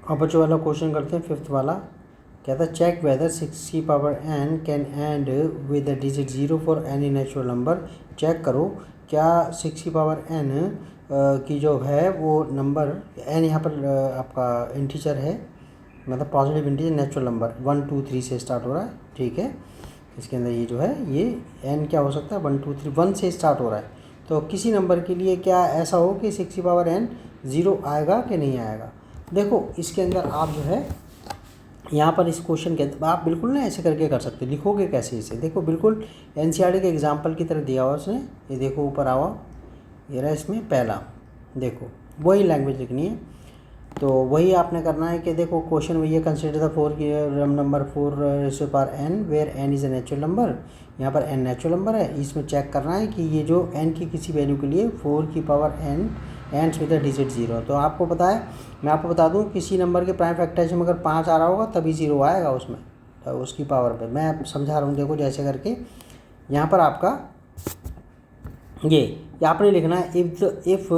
अब बच्चों वाला क्वेश्चन करते हैं, फिफ्थ वाला। कहता है check whether 6 power n can end with the digit 0 for any natural number. Check करो क्या 6 पावर n की जो है वो नंबर n यहाँ पर आपका इंटीजर है, मतलब पॉजिटिव इंटीजर नेचुरल नंबर 1 2 3 से स्टार्ट हो रहा है, ठीक है। इसके अंदर ये जो है ये n क्या हो सकता है 1 2 3 1 से स्टार्ट हो रहा है। तो किसी नंबर के लिए क्या ऐसा हो कि 6 पावर n 0 आएगा कि नहीं आएगा। देखो इसके अंदर आप जो है यहाँ पर इस क्वेश्चन के आप बिल्कुल ना ऐसे करके कर सकते, लिखोगे कैसे इसे। देखो बिल्कुल एनसीईआरटी के एग्जाम्पल की तरह दिया हुआ उसने, ये देखो ऊपर आवा, ये रहा इसमें पहला, देखो वही लैंग्वेज लिखनी है। तो वही आपने करना है कि देखो क्वेश्चन वही है, कंसिडर द फोर की number 4 raised to power n where n is a natural number. यहाँ पर n नेचुरल नंबर है, इसमें चेक करना है कि ये जो n की किसी वैल्यू के लिए 4 की power n ends with the digit 0। तो आपको पता है, मैं आपको बता दूँ किसी नंबर के प्राइम फैक्टराइजेशन में अगर 5 आ रहा होगा तभी 0 आएगा उसमें, तो उसकी पावर पे मैं समझा रहा हूँ। देखो जैसे करके यहाँ पर आपका ये आपने लिखना है इफ़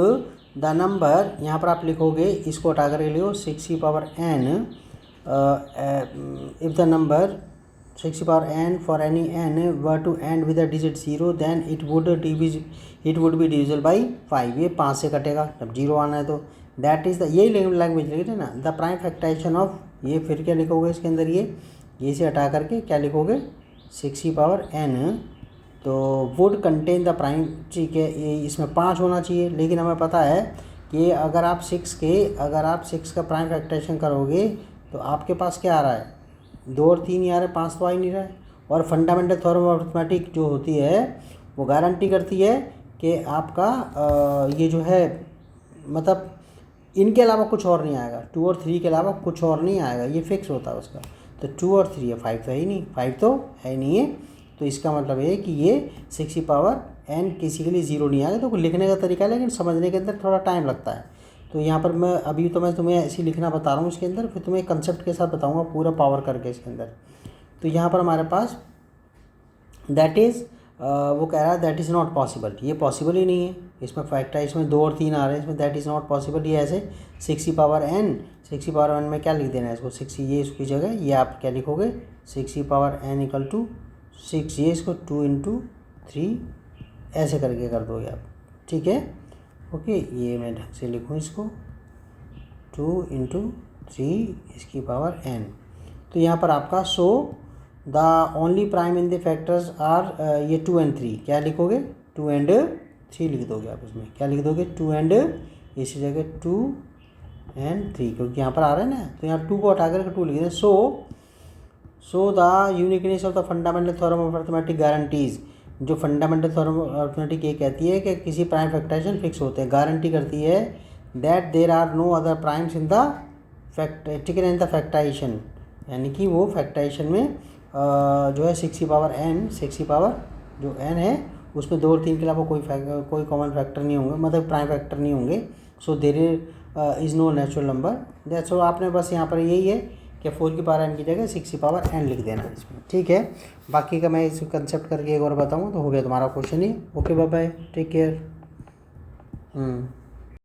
द नंबर, यहाँ पर आप लिखोगे, इसको हटा कर लिखो 6 की power n, if the number 6 की power n for any n were to end with the digit 0 then it would be divisible by 5। ये 5 से कटेगा जब 0 आना है तो दैट इज़ द, यही लैंग्वेज लिख रहे ना, द प्राइम फैक्टराइजेशन ऑफ, ये फिर क्या लिखोगे इसके अंदर ये से हटा करके क्या लिखोगे 6 की पावर n, तो वुड कंटेन द प्राइम, ठीक है। ये इसमें 5 होना चाहिए, लेकिन हमें पता है कि अगर आप 6 का प्राइम फैक्टराइजेशन करोगे तो आपके पास क्या आ रहा है, 2 और 3 ही आ रहे, 5 तो आ ही नहीं रहा है। और फंडामेंटल थ्योरम ऑफ अरिथमेटिक जो होती है वो गारंटी करती है कि आपका ये जो है मतलब इनके अलावा कुछ और नहीं आएगा, 2 और 3 के अलावा कुछ और नहीं आएगा, ये फिक्स होता है उसका। तो 2 और 3 है, 5 तो है ही नहीं, 5 तो है नहीं है। तो इसका मतलब है कि ये 6 की पावर n किसी के लिए 0 नहीं आएगा। तो लिखने का तरीका है, लेकिन समझने के अंदर थोड़ा टाइम लगता है। तो यहाँ पर मैं अभी तो मैं तुम्हें ऐसे लिखना बता रहा हूँ इसके अंदर, फिर तुम्हें कंसेप्ट के साथ बताऊँगा पूरा पावर करके इसके अंदर। तो यहाँ पर हमारे पास दैट इज़ वो कह रहा है दैट इज़ नॉट पॉसिबल, ये पॉसिबल ही नहीं है। इसमें फैक्टर इसमें 2 और 3 आ रहे हैं, इसमें दैट इज़ नॉट पॉसिबल। ये ऐसे 6 की पावर n में क्या लिख देना है इसको 6, ये इसकी जगह ये आप क्या लिखोगे 6 की पावर n इक्वल टू 6, ये इसको 2 इंटू 3 ऐसे करके कर दोगे आप, ठीक है। ओके, ये मैं ढंग से लिखूँ इसको 2 इंटू 3 इसकी पावर n। तो यहाँ पर आपका so the only prime in the factors are ये 2 and 3, क्या लिखोगे 2 and 3 लिख दोगे आप। इसमें क्या लिख दोगे 2 and, इसी जगह 2 and 3, क्योंकि यहाँ पर आ रहा है ना, तो यहाँ 2 को हटा कर 2 लिख दें। So the uniqueness of the fundamental theorem of arithmetic guarantees, जो फंडामेंटल थ्योरम ऑफ अरिथमेटिक ये कहती है कि किसी प्राइम फैक्टराइजेशन फिक्स होते हैं, गारंटी करती है that there are no other primes in the factorisation, यानी कि वो फैक्टराइजेशन में जो है 6 की पावर जो n है उसमें 2 और 3 के अलावा कोई कॉमन फैक्टर नहीं होंगे, मतलब प्राइम फैक्टर नहीं होंगे। So there is no natural number, that's all. आपने बस यहाँ पर यही है कि 4 की पावर n की जगह 6 की पावर n लिख देना इसमें, ठीक है। बाकी का मैं इस कंसेप्ट करके एक और बताऊँ तो हो गया तुम्हारा क्वेश्चन ही। Okay bye bye, take care.